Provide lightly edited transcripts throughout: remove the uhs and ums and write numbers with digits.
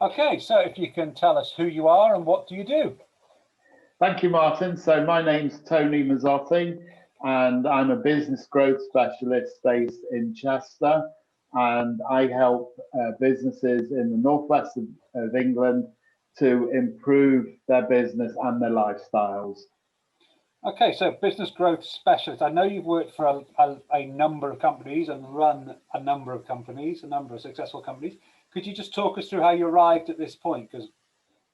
Okay, so if you can tell us who you are and what do you do? Thank you, Martin. So my name's Tony Mazzotti, and I'm a business growth specialist based in Chester, and I help businesses in the northwest of England to improve their business and their lifestyles. Okay, so business growth specialist. I know you've worked for a number of companies and run a number of companies, a number of successful companies. Could you just talk us through how you arrived at this point? Because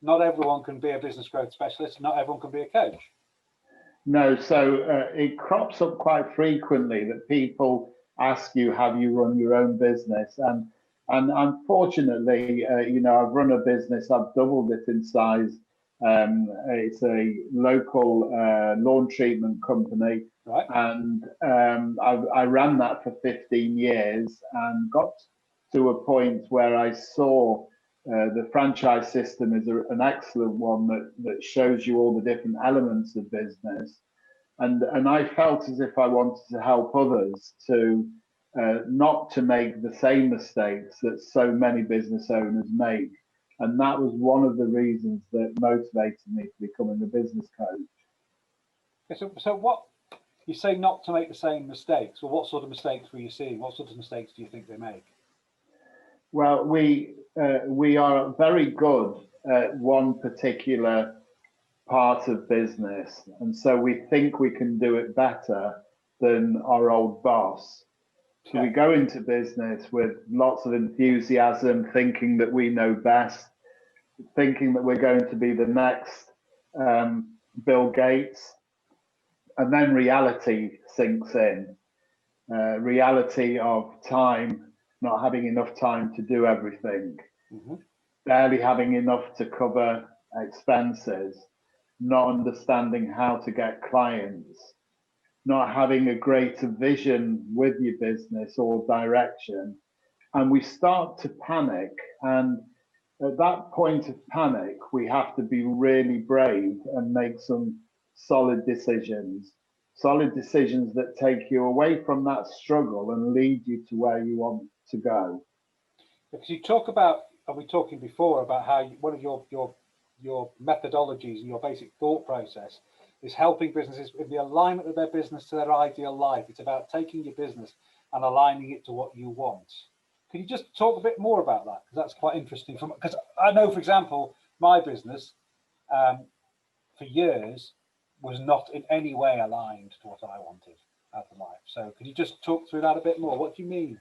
not everyone can be a business growth specialist, not everyone can be a coach. No, so it crops up quite frequently that people ask you, have you run your own business? And unfortunately, I've run a business, I've doubled it in size. It's a local lawn treatment company, right? And I ran that for 15 years and got to a point where I saw the franchise system is an excellent one that shows you all the different elements of business. And I felt as if I wanted to help others to not to make the same mistakes that so many business owners make. And that was one of the reasons that motivated me to becoming a business coach. Okay, so what you say, not to make the same mistakes? Well, what sort of mistakes were you seeing? What sort of mistakes do you think they make? Well, we are very good at one particular part of business, and so we think we can do it better than our old boss. So we go into business with lots of enthusiasm, thinking that we know best, thinking that we're going to be the next Bill Gates, and then reality sinks in. Reality of time, not having enough time to do everything, barely having enough to cover expenses, not understanding how to get clients, not having a greater vision with your business or direction. And we start to panic. And at that point of panic, we have to be really brave and make some solid decisions that take you away from that struggle and lead you to where you want to go. Because you talk about, and we talking before about how one of your methodologies and your basic thought process is helping businesses with the alignment of their business to their ideal life. It's about taking your business and aligning it to what you want. Can you just talk a bit more about that? Because that's quite interesting. Because I know, for example, my business for years was not in any way aligned to what I wanted out of life. So could you just talk through that a bit more? What do you mean?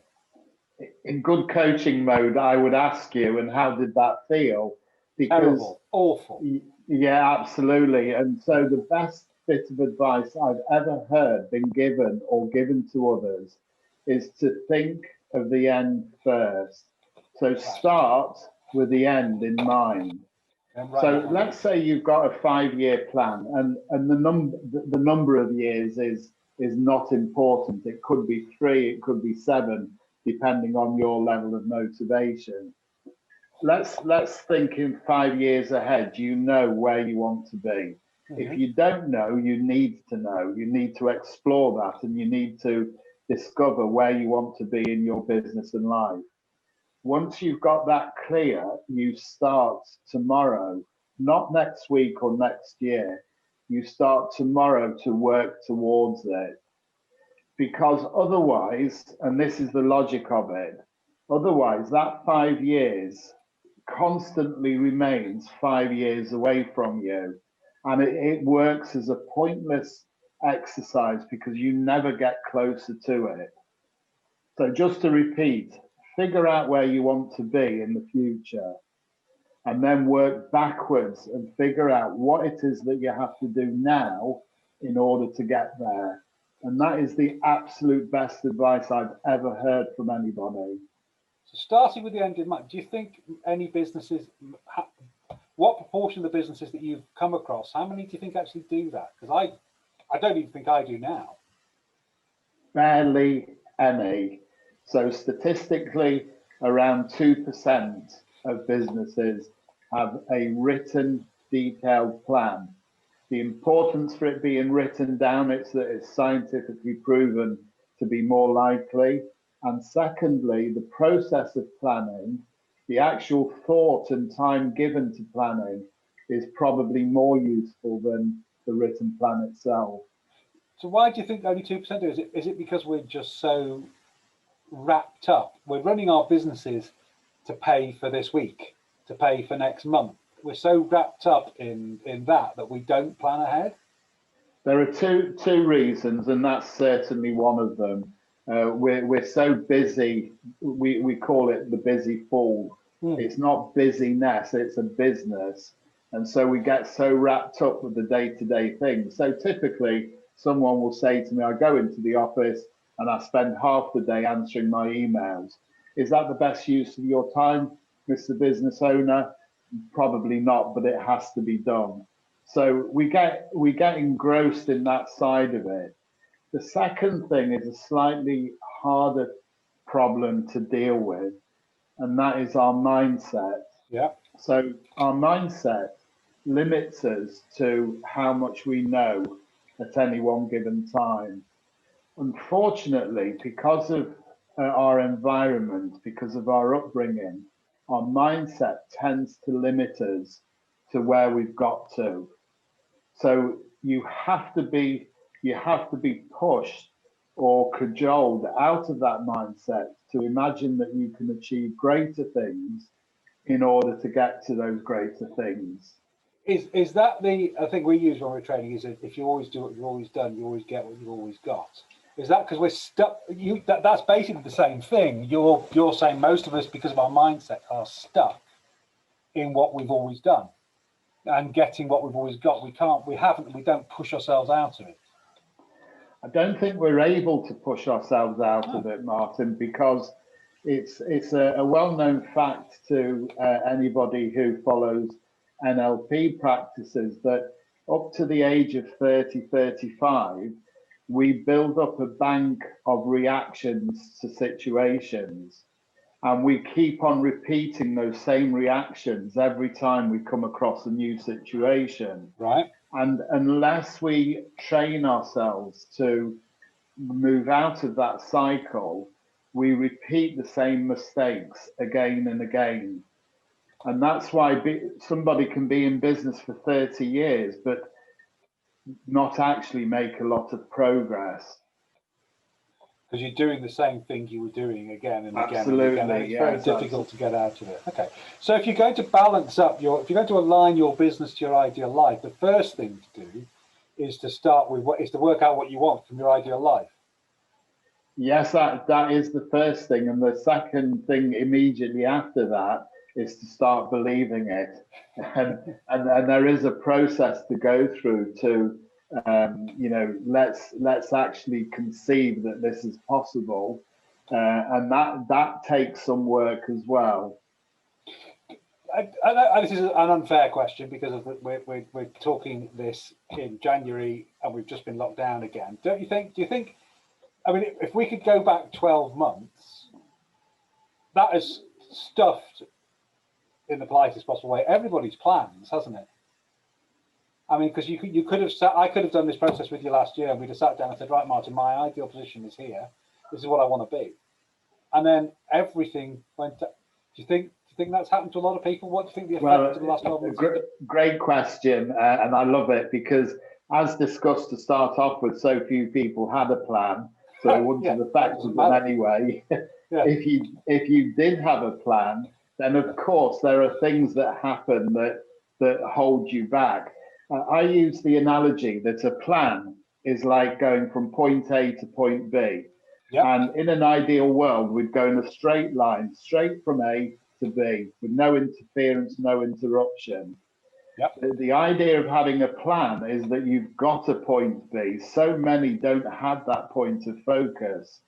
In good coaching mode, I would ask you, and how did that feel? Because terrible, awful. Yeah, absolutely. And so the best bit of advice I've ever heard been given or given to others is to think of the end first. So start with the end in mind. So let's say you've got a 5-year plan, and the number of years is not important. It could be 3, it could be 7, depending on your level of motivation. Let's think in 5 years ahead. You know where you want to be. If you don't know, you need to know. You need to explore that, and you need to discover where you want to be in your business and life. Once you've got that clear, you start tomorrow, not next week or next year. You start tomorrow to work towards it. Because otherwise, and this is the logic of it, otherwise that 5 years constantly remains 5 years away from you. And it works as a pointless exercise because you never get closer to it. So just to repeat, figure out where you want to be in the future, and then work backwards and figure out what it is that you have to do now in order to get there. And that is the absolute best advice I've ever heard from anybody. So starting with the end in mind, do you think any businesses, what proportion of the businesses that you've come across, how many do you think actually do that? Because I don't even think I do now. Barely any. So statistically, around 2% of businesses have a written, detailed plan. The importance for it being written down is that it's scientifically proven to be more likely. And secondly, the process of planning, the actual thought and time given to planning is probably more useful than the written plan itself. So why do you think only 2% do? Is it because we're just so wrapped up? We're running our businesses to pay for this week, to pay for next month. We're so wrapped up in that we don't plan ahead. There are two reasons, and that's certainly one of them. We're so busy. We call it the busy fool. It's not busyness; it's a business, and so we get so wrapped up with the day-to-day things. So typically, someone will say to me, "I go into the office and I spend half the day answering my emails." Is that the best use of your time, Mr. Business Owner? Probably not, but it has to be done. So we get engrossed in that side of it. The second thing is a slightly harder problem to deal with, and that is our mindset. Yeah. So our mindset limits us to how much we know at any one given time. Unfortunately, because of our environment, because of our upbringing, our mindset tends to limit us to where we've got to. So you have to be pushed or cajoled out of that mindset to imagine that you can achieve greater things in order to get to those greater things. Is that the thing we use when we're training? Is if you always do what you've always done, you always get what you've always got. Is that because we're stuck? That's basically the same thing. You're saying most of us, because of our mindset, are stuck in what we've always done and getting what we've always got. We don't push ourselves out of it. I don't think we're able to push ourselves out of it, Martin, because it's a well-known fact to anybody who follows NLP practices that up to the age of 30, 35, we build up a bank of reactions to situations, and we keep on repeating those same reactions every time we come across a new situation. Right. And unless we train ourselves to move out of that cycle, we repeat the same mistakes again and again. And that's why somebody can be in business for 30 years, but not actually make a lot of progress. Because you're doing the same thing you were doing again and again Absolutely, and again. And it's yes, very difficult to get out of it. Okay. So if you're going to balance up if you're going to align your business to your ideal life, the first thing to do is to start with to work out what you want from your ideal life. Yes, that is the first thing. And the second thing immediately after that is to start believing it. And there is a process to go through to, let's actually conceive that this is possible. And that takes some work as well. This is an unfair question because we're talking this in January and we've just been locked down again. Do you think, I mean, if we could go back 12 months, that has stuffed, in the politest possible way, everybody's plans, hasn't it? I mean, because you could have I could have done this process with you last year and we'd have sat down and said, right, Martin, my ideal position is here. This is what I want to be. And then everything went. Do you think that's happened to a lot of people? What do you think the effect of the last 12 months? Great question, and I love it because, as discussed to start off with, so few people had a plan, so it wouldn't have affected them anyway. Yeah. If you did have a plan, then of course there are things that happen that hold you back. I use the analogy that a plan is like going from point A to point B. Yep. And in an ideal world, we'd go in a straight line, straight from A to B, with no interference, no interruption. Yep. The idea of having a plan is that you've got a point B. So many don't have that point of focus.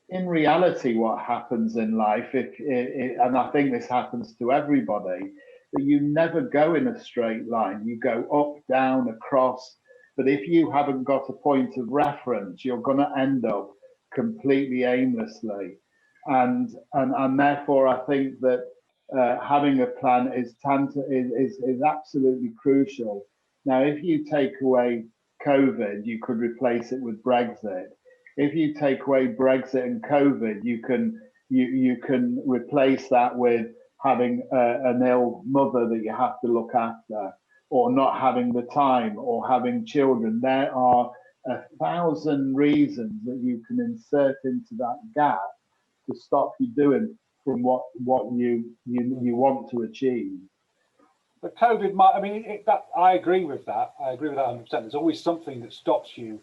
In reality, what happens in life, and I think this happens to everybody, that you never go in a straight line. You go up, down, across. But if you haven't got a point of reference, you're going to end up completely aimlessly. And therefore, I think that having a plan is absolutely crucial. Now, if you take away COVID, you could replace it with Brexit. if you take away Brexit and COVID, you can replace that with having an ill mother that you have to look after, or not having the time, or having children. There are 1,000 reasons that you can insert into that gap to stop you doing from what you want to achieve. But COVID might, I mean, I agree with that. I agree with that 100%. There's always something that stops you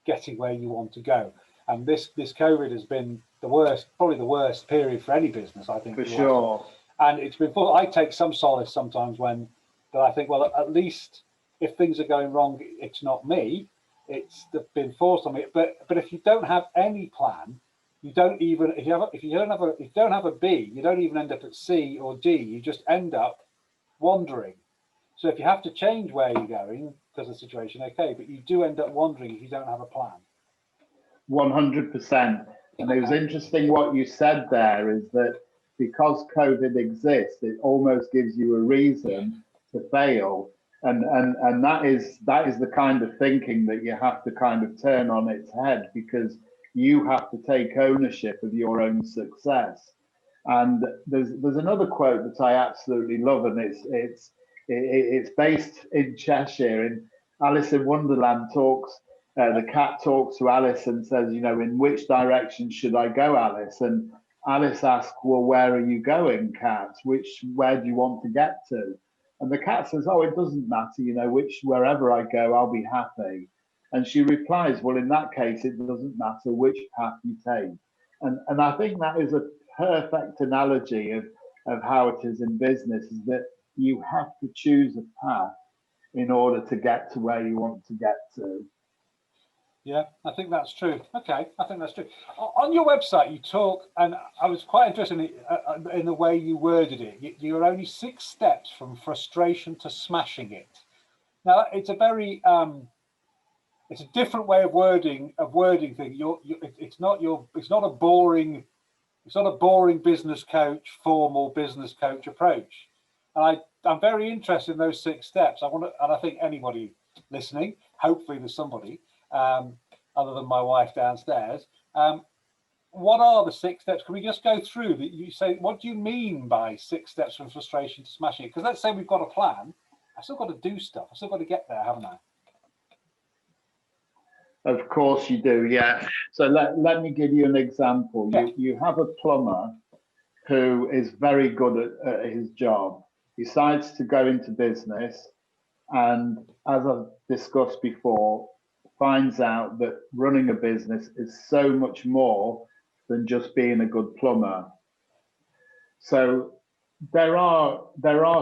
getting where you want to go. And this COVID has been the worst, probably the worst period for any business, I think. For sure. And it's been full. I take some solace sometimes when that I think, well, at least if things are going wrong, it's not me. It's been forced on me. But if you don't have any plan, you don't even if you don't have a B, you don't even end up at C or D. You just end up wandering. So if you have to change where you're going because of the situation, okay, but you do end up wandering if you don't have a plan. 100%. And it was interesting what you said there, is that because COVID exists, it almost gives you a reason to fail. And that is the kind of thinking that you have to kind of turn on its head, because you have to take ownership of your own success. And there's another quote that I absolutely love, and it's based in Cheshire. In Alice in Wonderland the cat talks to Alice and says, you know, in which direction should I go, Alice? And Alice asks, well, where are you going, cat? Where do you want to get to? And the cat says, oh, it doesn't matter, you know, wherever I go, I'll be happy. And she replies, well, in that case, it doesn't matter which path you take. And I think that is a perfect analogy of how it is in business, is that you have to choose a path in order to get to where you want to get to. Yeah, I think that's true. Okay, I think that's true. On your website, you talk, and I was quite interested in the way you worded it. You're only 6 steps from frustration to smashing it. Now, it's a very, it's a different way of wording things. It's not a boring business coach, formal business coach approach. And I'm very interested in those 6 steps. And I think anybody listening, hopefully there's somebody, other than my wife downstairs. What are the 6 steps? Can we just go through that? You say, what do you mean by 6 steps from frustration to smashing it? Because let's say we've got a plan. I've still got to do stuff. I've still got to get there, haven't I? Of course you do, yeah. So let me give you an example. Yeah. You have a plumber who is very good at his job, decides to go into business, and as I've discussed before, finds out that running a business is so much more than just being a good plumber. So there are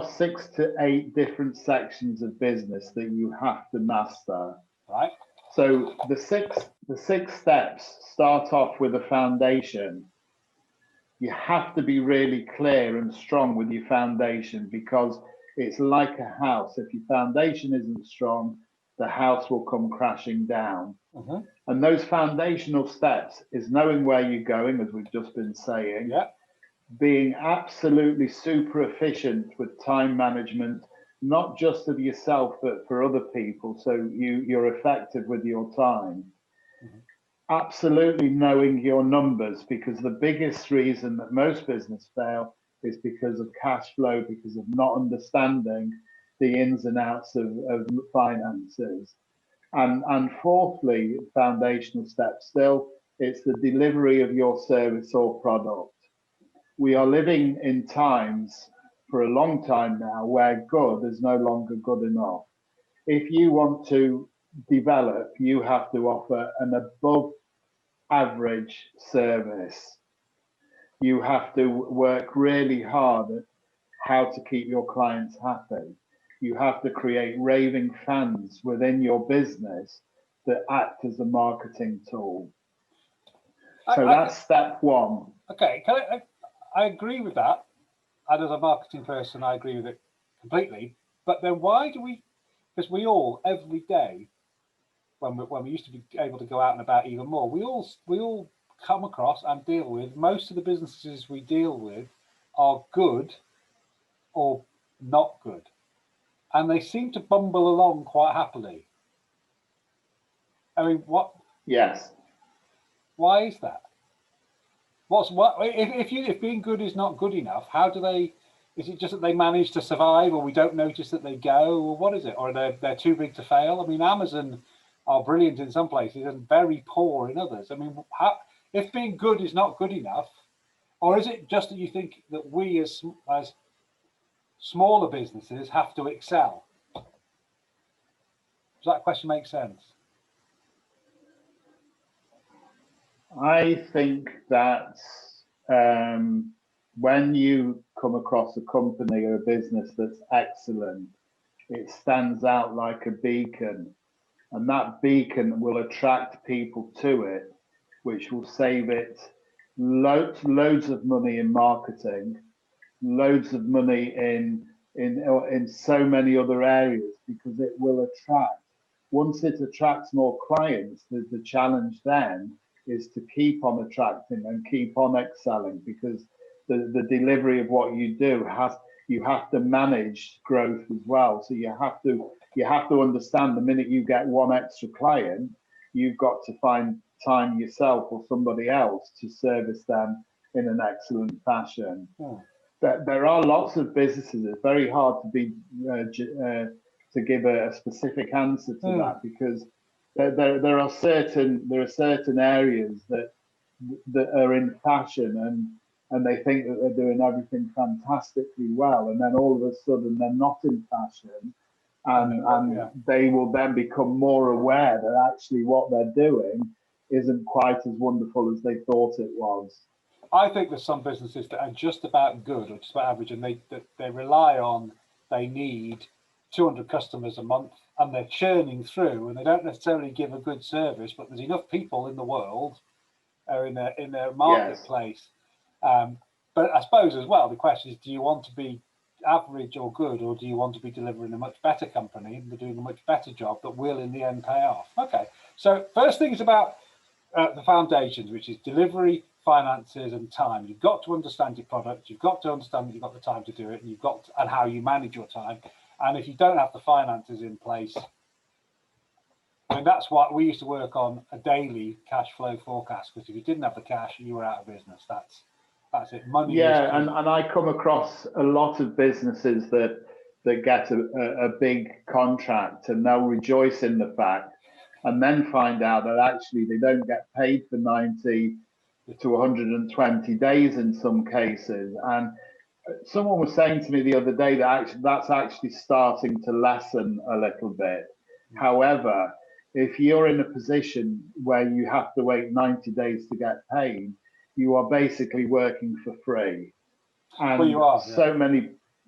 6 to 8 different sections of business that you have to master. Right. So the six steps start off with a foundation. You have to be really clear and strong with your foundation, because it's like a house. If your foundation isn't strong, the house will come crashing down. Mm-hmm. And those foundational steps is knowing where you're going, as we've just been saying, being absolutely super efficient with time management, not just of yourself, but for other people. So you're effective with your time. Mm-hmm. Absolutely knowing your numbers, because the biggest reason that most business fail is because of cash flow, because of not understanding the ins and outs of finances. And fourthly, foundational step still, it's the delivery of your service or product. We are living in times for a long time now where good is no longer good enough. If you want to develop, you have to offer an above average service. You have to work really hard at how to keep your clients happy. You have to create raving fans within your business that act as a marketing tool. So that's step 1. Okay, I agree with that. And as a marketing person, I agree with it completely. But then why do we, because we all, every day, when we used to be able to go out and about even more, we all come across and deal with, most of the businesses we deal with are good or not good. And they seem to bumble along quite happily. I mean, what? Yes. Why is that? If being good is not good enough? How do they? Is it just that they manage to survive, or we don't notice that they go, or what is it? Or they're too big to fail? I mean, Amazon are brilliant in some places and very poor in others. I mean, if being good is not good enough, or is it just that you think that we as smaller businesses have to excel? Does that question make sense? I think that when you come across a company or a business that's excellent, it stands out like a beacon, and that beacon will attract people to it, which will save it loads of money in marketing, loads of money in so many other areas, because it will attract. Once it attracts more clients, the challenge then is to keep on attracting and keep on excelling, because the delivery of what you do you have to manage growth as well. So you have to understand the minute you get one extra client, you've got to find time yourself or somebody else to service them in an excellent fashion. There are lots of businesses. It's very hard to be to give a specific answer to that, because there are certain areas that are in fashion, and they think that they're doing everything fantastically well, and then all of a sudden they're not in fashion, and they will then become more aware that actually what they're doing isn't quite as wonderful as they thought it was. I think there's some businesses that are just about good or just about average, and they rely on, they need 200 customers a month, and they're churning through, and they don't necessarily give a good service, but there's enough people in the world or in their marketplace. Yes. But I suppose as well, the question is, do you want to be average or good, or do you want to be delivering a much better company and doing a much better job that will in the end pay off? Okay, so first thing is about the foundations, which is delivery, finances, and time. You've got to understand your product. You've got to understand that you've got the time to do it, and and how you manage your time. And if you don't have the finances in place, I mean, that's what we used to work on, a daily cash flow forecast, because if you didn't have the cash, you were out of business. That's it. Money. Yeah, and I come across a lot of businesses that get a big contract, and they'll rejoice in the fact, and then find out that actually they don't get paid for 90 to 120 days in some cases. And someone was saying to me the other day that that's actually starting to lessen a little bit. However, if you're in a position where you have to wait 90 days to get paid, you are basically working for free. And well, you are, yeah.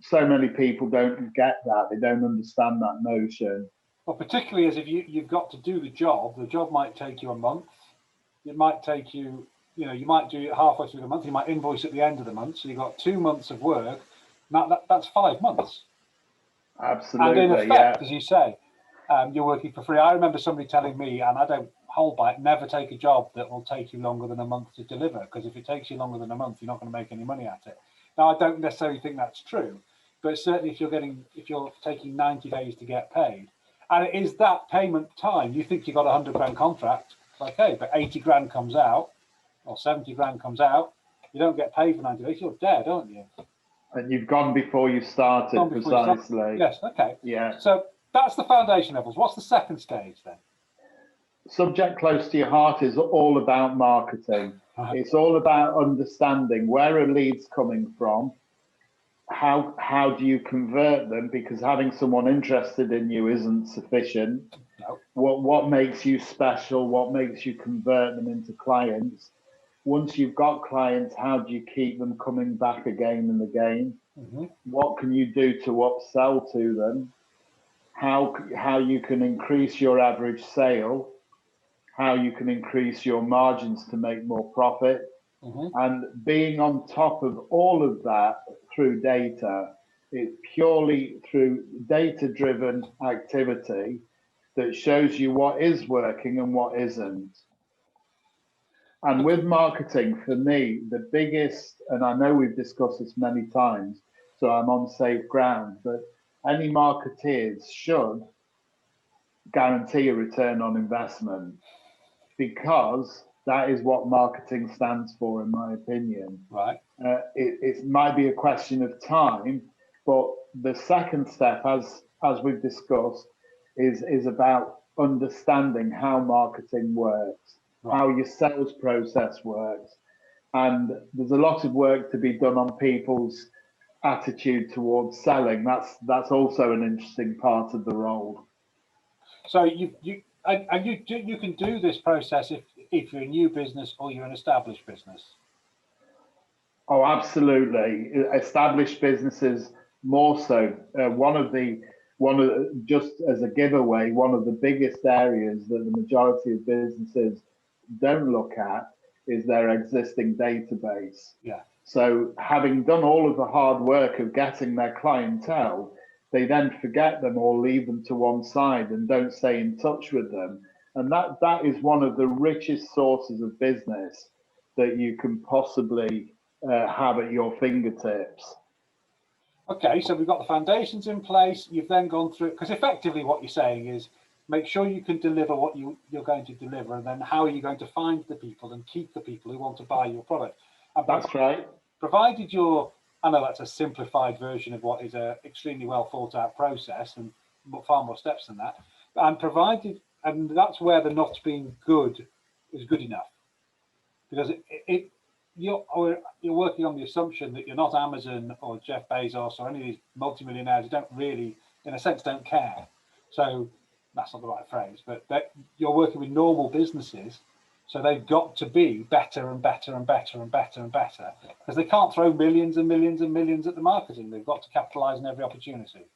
So many people don't get that. They don't understand that notion. Well, particularly as if you've got to do the job might take you a month. It might take you, you might do it halfway through the month. You might invoice at the end of the month. So you've got 2 months of work. That's 5 months. Absolutely. And in effect, as you say, you're working for free. I remember somebody telling me, and I don't hold by it, never take a job that will take you longer than a month to deliver, because if it takes you longer than a month, you're not going to make any money at it. Now, I don't necessarily think that's true, but certainly if you're taking 90 days to get paid, and it is that payment time, you think you've got a 100 grand contract, okay, but 80 grand comes out, or 70 grand comes out, you don't get paid for 90 days, you're dead, aren't you? And you've gone before you started, precisely. Yes, okay. Yeah. So that's the foundation levels. What's the second stage then? Subject close to your heart is all about marketing. It's all about understanding where are leads coming from, how do you convert them, because having someone interested in you isn't sufficient. No. What makes you special, what makes you convert them into clients. Once you've got clients, how do you keep them coming back again and again? Mm-hmm. What can you do to upsell to them? How you can increase your average sale, how you can increase your margins to make more profit. Mm-hmm. And being on top of all of that through data, it's purely through data-driven activity that shows you what is working and what isn't. And with marketing, for me, the biggest, and I know we've discussed this many times, so I'm on safe ground, but any marketeers should guarantee a return on investment, because That is what marketing stands for, in my opinion. Right. It might be a question of time, but the second step, as we've discussed, is about understanding how marketing works, Right. how your sales process works, and there's a lot of work to be done on people's attitude towards selling. That's also an interesting part of the role. So you can do this process if you're a new business or you're an established business. Oh, absolutely. Established businesses more so. Just as a giveaway, one of the biggest areas that the majority of businesses don't look at is their existing database. Yeah. So having done all of the hard work of getting their clientele, they then forget them or leave them to one side and don't stay in touch with them. And that is one of the richest sources of business that you can possibly have at your fingertips. Okay, so we've got the foundations in place. You've then gone through, because effectively what you're saying is make sure you can deliver what you're going to deliver, and then how are you going to find the people and keep the people who want to buy your product. And That's right. Provided I know that's a simplified version of what is a extremely well thought out process and far more steps than that. And that's where the not being good is good enough, because you're working on the assumption that you're not Amazon or Jeff Bezos or any of these multimillionaires who don't really, in a sense, don't care. So that's not the right phrase, but you're working with normal businesses. So they've got to be better and better and better and better and better, because they can't throw millions and millions and millions at the marketing. They've got to capitalize on every opportunity.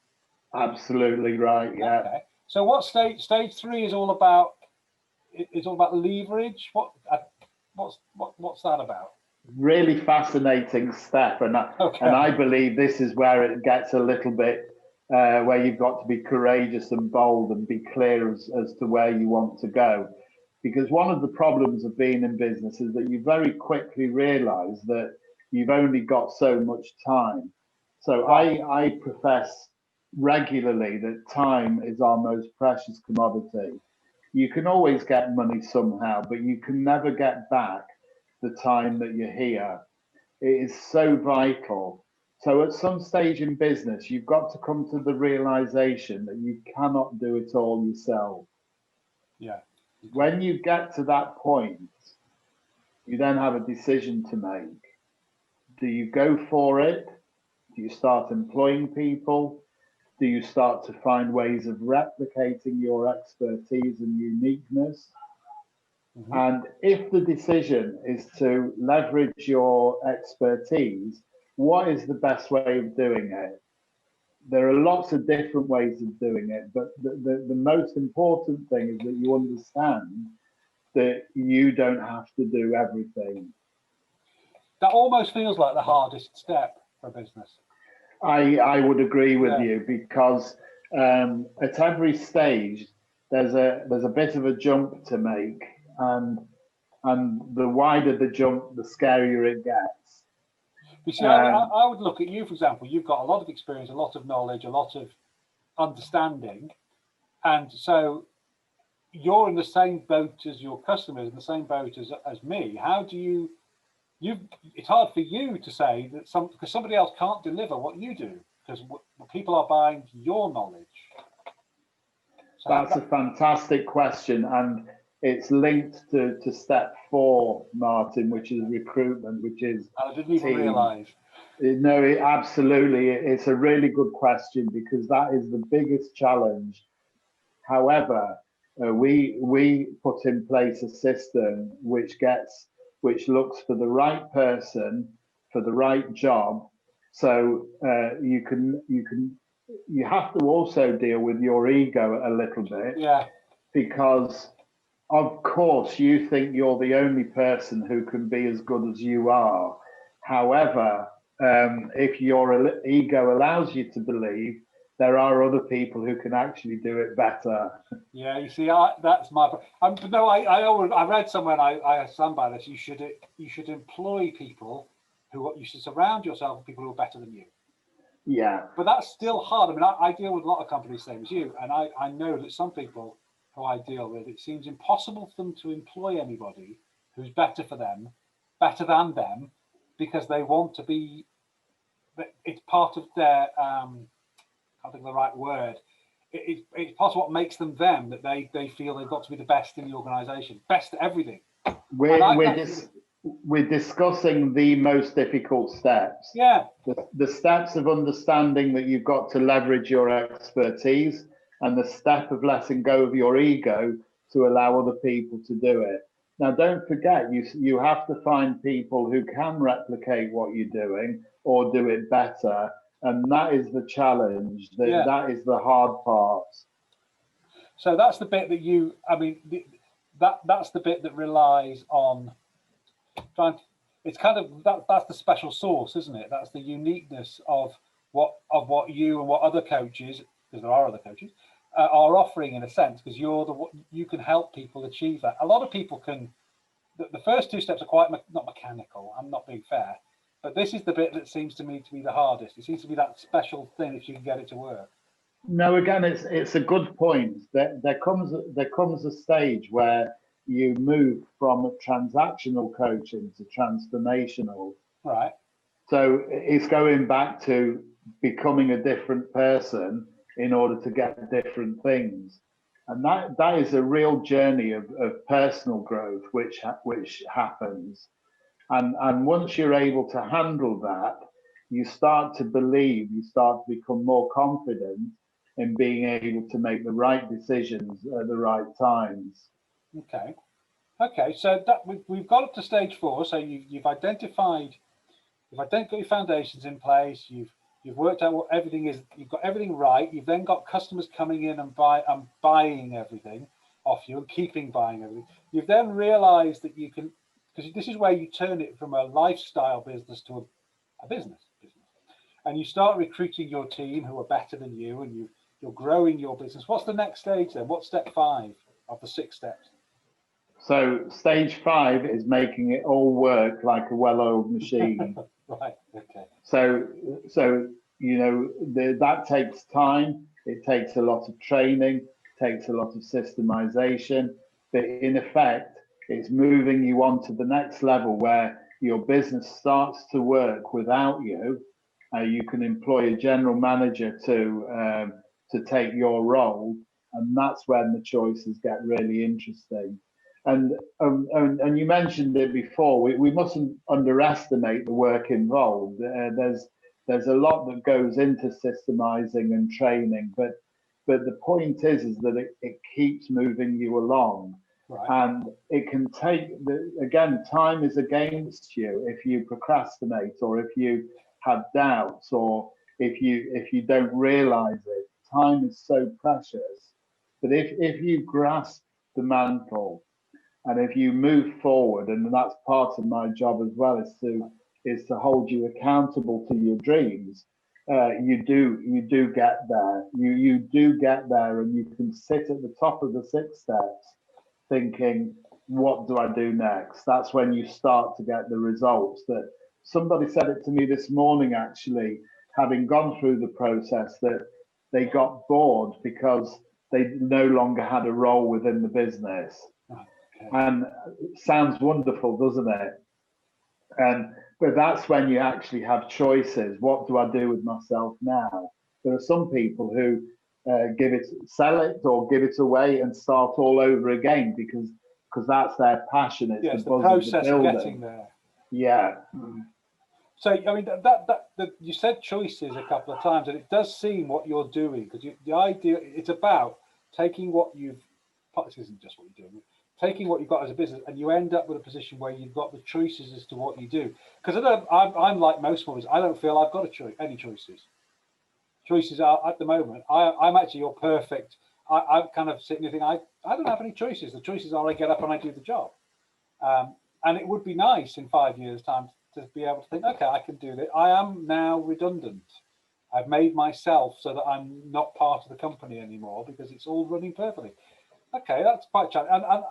Absolutely right. Yeah. Okay. So what stage 3 is all about? It's all about leverage. What's that about? Really fascinating step, and I believe this is where it gets a little bit where you've got to be courageous and bold and be clear as to where you want to go. Because one of the problems of being in business is that you very quickly realize that you've only got so much time. So I profess regularly that time is our most precious commodity. You can always get money somehow, but you can never get back the time that you're here. It is so vital. So at some stage in business, you've got to come to the realization that you cannot do it all yourself. Yeah. When you get to that point, you then have a decision to make. Do you go for it? Do you start employing people? Do you start to find ways of replicating your expertise and uniqueness? Mm-hmm. And if the decision is to leverage your expertise, what is the best way of doing it? There are lots of different ways of doing it, but the most important thing is that you understand that you don't have to do everything. That almost feels like the hardest step for a business. I would agree with you, because at every stage there's a bit of a jump to make, and the wider the jump, the scarier it gets. You see, I would look at you, for example. You've got a lot of experience, a lot of knowledge, a lot of understanding, and so you're in the same boat as your customers, in the same boat as me. How do you? It's hard for you to say that because somebody else can't deliver what you do, because people are buying your knowledge. So that's a fantastic question, and it's linked to step 4, Martin, which is recruitment, which is I didn't even realise. No, absolutely. It's a really good question, because that is the biggest challenge. However, we put in place a system which looks for the right person for the right job. So you have to also deal with your ego a little bit. Yeah. Because of course you think you're the only person who can be as good as you are. However, if your ego allows you to believe, there are other people who can actually do it better. Yeah, you see, that's my. I read somewhere, and I stand by this. You should employ people you should surround yourself with people who are better than you. Yeah. But that's still hard. I mean, I deal with a lot of companies, same as you, and I know that some people who I deal with, it seems impossible for them to employ anybody who's better for them, better than them, because they want to be, it's part of their, I can't think of the right word, it's part of what makes them them, that they feel they've got to be the best in the organisation, best at everything. We're discussing the most difficult steps. Yeah. The steps of understanding that you've got to leverage your expertise, and the step of letting go of your ego to allow other people to do it. Now, don't forget, you have to find people who can replicate what you're doing or do it better. And that is the challenge. That is the hard part. So that's the bit that that's the bit that relies on trying to, it's kind of that's the special sauce, isn't it? That's the uniqueness of what you and what other coaches, because there are other coaches, are offering, in a sense, because you can help people achieve that. A lot of people can. The first two steps are quite not mechanical. I'm not being fair, but this is the bit that seems to me to be the hardest. It seems to be that special thing if you can get it to work. No, again, it's a good point. There comes a stage where you move from transactional coaching to transformational. Right. So it's going back to becoming a different person in order to get different things. And that is a real journey of personal growth, which happens. And once you're able to handle that, you start to believe, you start to become more confident in being able to make the right decisions at the right times. Okay. So that we've got up to stage 4. So you've identified your foundations in place. You've worked out what everything is. You've got everything right. You've then got customers coming in and buying everything off you and keeping buying everything. You've then realised that you can, because this is where you turn it from a lifestyle business to a business, and you start recruiting your team who are better than you, and you're growing your business. What's the next stage then? What's step 5 of the 6 steps? So stage 5 is making it all work like a well-oiled machine. Right. Okay. So that takes time. It takes a lot of training, takes a lot of systemization, but in effect, it's moving you on to the next level where your business starts to work without you. You can employ a general manager to take your role, and that's when the choices get really interesting. And you mentioned it before. We mustn't underestimate the work involved. There's a lot that goes into systemizing and training, but the point is that it keeps moving you along. Right. And it can take, again, time is against you if you procrastinate, or if you have doubts, or if you don't realize it. Time is so precious. But if you grasp the mantle, and if you move forward, and that's part of my job as well, is to hold you accountable to your dreams. You do get there. You do get there, and you can sit at the top of the 6 steps thinking, what do I do next? That's when you start to get the results. That somebody said it to me this morning, actually, having gone through the process, that they got bored because they no longer had a role within the business. Okay. And it sounds wonderful, doesn't it? But that's when you actually have choices. What do I do with myself now? There are some people who sell it or give it away and start all over again because that's their passion. It's the process of getting there. Yeah. So I mean that you said choices a couple of times, and it does seem what you're doing, because the idea, it's about taking what you've. This isn't just what you're doing. Taking what you've got as a business, and you end up with a position where you've got the choices as to what you do. Because I'm like most of us. I don't feel I've got any choices. Choices are at the moment. I'm actually your perfect. I'm kind of sitting there thinking I don't have any choices. The choices are I get up and I do the job. And it would be nice in 5 years' time to be able to think, okay, I can do this. I am now redundant. I've made myself so that I'm not part of the company anymore because it's all running perfectly. Okay, that's quite challenging. And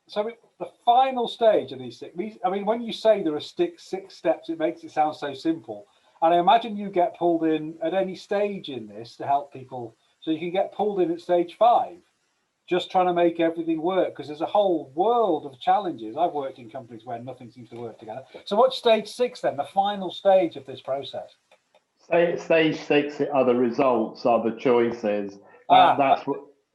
so the final stage of these 6, I mean, when you say there are 6 steps, it makes it sound so simple. And I imagine you get pulled in at any stage in this to help people. So you can get pulled in at stage 5. just trying to make everything work, because there's a whole world of challenges. I've worked in companies where nothing seems to work together. So what's stage 6 then, the final stage of this process? Stage 6 are the results, are the choices. Ah,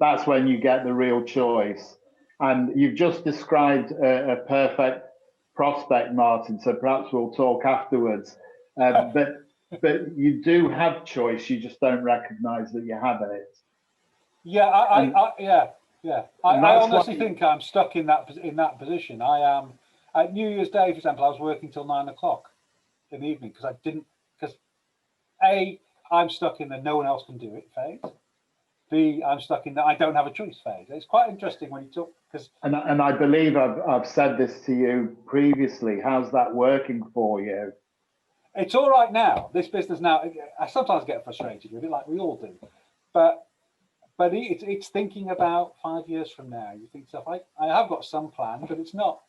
That's when you get the real choice. And you've just described a perfect prospect, Martin. So perhaps we'll talk afterwards. But you do have choice. You just don't recognise that you have it. yeah, And, I that's honestly why, think I'm stuck in that position. I am at New Year's Day, for example. I was working till 9 o'clock in the evening because I didn't. Because A, I'm stuck in the no one else can do it phase. B, I'm stuck in the I don't have a choice phase. It's quite interesting when you talk because. and I believe I've said this to you previously. How's that working for you? It's all right now. This business now, I sometimes get frustrated with it, like we all do. But it's thinking about 5 years from now. You think stuff. I have got some plan, but it's not.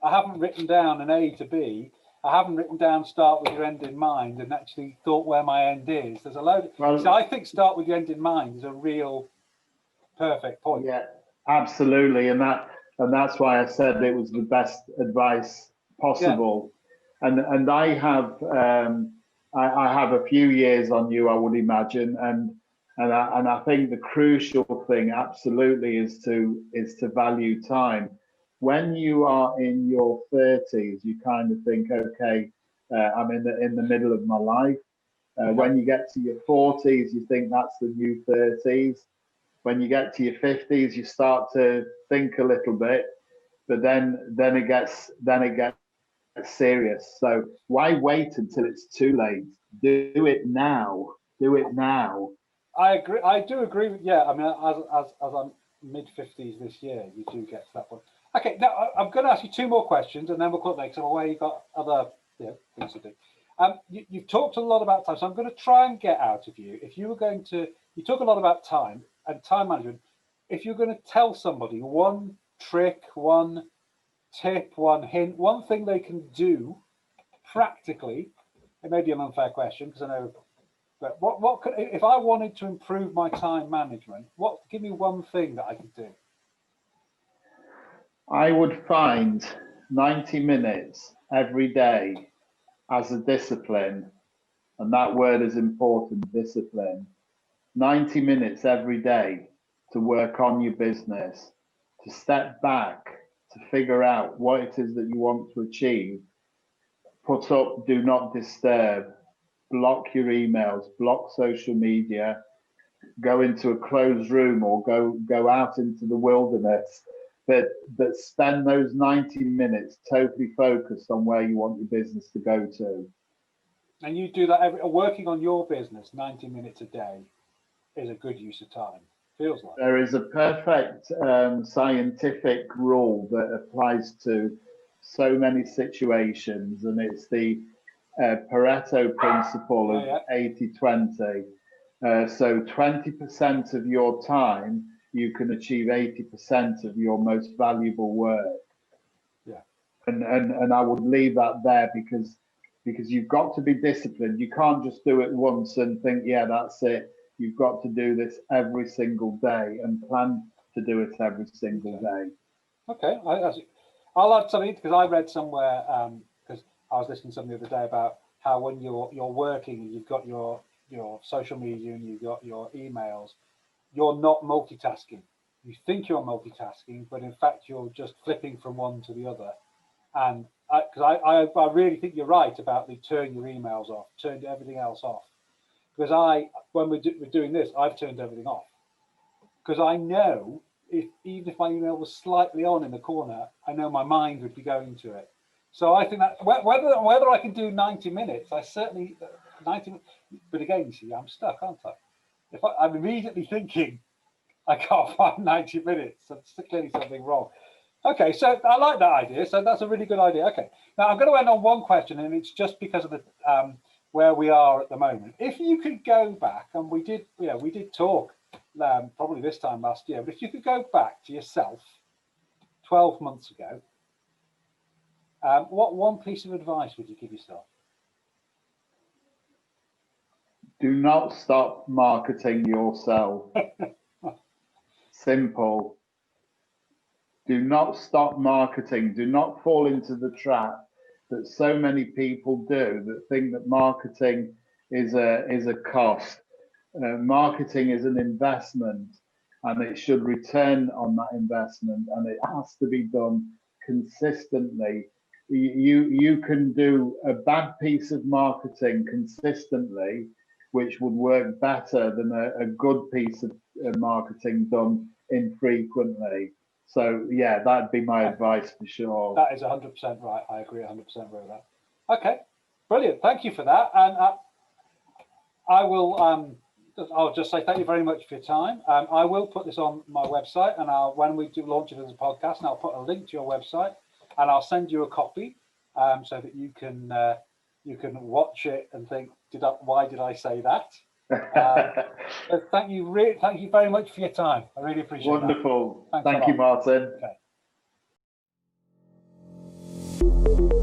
I haven't written down an A to B. I haven't written down start with your end in mind and actually thought where my end is. There's a load. So I think start with your end in mind is a real perfect point. Yeah, absolutely, and that's why I said it was the best advice Yeah. possible. And I have a few years on you, I would imagine, and I think the crucial thing absolutely is to value time. When you are in your 30s, you kind of think, okay, I'm in the middle of my life. When you get to your 40s, you think that's the new 30s. When you get to your 50s, you start to think a little bit, but then it gets serious. So why wait until it's too late? Do it now. Do it now. I agree. I do agree with, yeah. I mean, as I'm mid-50s this year, you do get to that point. Okay, now I'm going to ask you 2 more questions, and then we'll cut next. I'm aware you've got other things to do. You've talked a lot about time, so I'm going to try and get out of you. If you were going to, you talk a lot about time and time management. If you're going to tell somebody one trick, one tip, one hint, one thing they can do practically, it may be an unfair question because I know. But what could, if I wanted to improve my time management, give me one thing that I could do? I would find 90 minutes every day as a discipline, and that word is important, discipline. 90 minutes every day to work on your business, to step back, to figure out what it is that you want to achieve. Put up do not disturb, block your emails, block social media, go into a closed room or go out into the wilderness, but spend those 90 minutes totally focused on where you want your business to go to. And you do that working on your business 90 minutes a day is a good use of time. Feels like. There is a perfect scientific rule that applies to so many situations, and it's the Pareto principle of 80-20. So 20% of your time, you can achieve 80% of your most valuable work. Yeah. And I would leave that there because you've got to be disciplined. You can't just do it once and think, yeah, that's it. You've got to do this every single day and plan to do it every single day. Okay, I'll add something because I read somewhere because I was listening to something the other day about how when you're working and you've got your social media and you've got your emails, you're not multitasking. You think you're multitasking, but in fact you're just flipping from one to the other. And because I really think you're right about the turn your emails off, turn everything else off. Because when we're doing this, I've turned everything off because I know even if my email was slightly on in the corner, I know my mind would be going to it. So I think that whether I can do 90 minutes, I certainly 90. But again, you see, I'm stuck, aren't I? If I'm immediately thinking I can't find 90 minutes, that's clearly something wrong. Okay, so I like that idea. So that's a really good idea. Okay, now I'm going to end on one question, and it's just because of the where we are at the moment. If you could go back, and we did talk probably this time last year, but if you could go back to yourself 12 months ago, what one piece of advice would you give yourself? Do not stop marketing yourself. Simple. Do not stop marketing. Do not fall into the trap that so many people do, that think that marketing is a cost. Marketing is an investment, and it should return on that investment, and it has to be done consistently. You can do a bad piece of marketing consistently, which would work better than a good piece of marketing done infrequently. So yeah, that'd be my advice for sure. That is 100% right. I agree 100% with that. Okay, brilliant. Thank you for that. And I will. I'll just say thank you very much for your time. I will put this on my website, and when we do launch it as a podcast, and I'll put a link to your website, and I'll send you a copy, so that you can watch it and think, why did I say that? Thank you very much for your time. I really appreciate it. Wonderful. Thank you, Martin. Okay.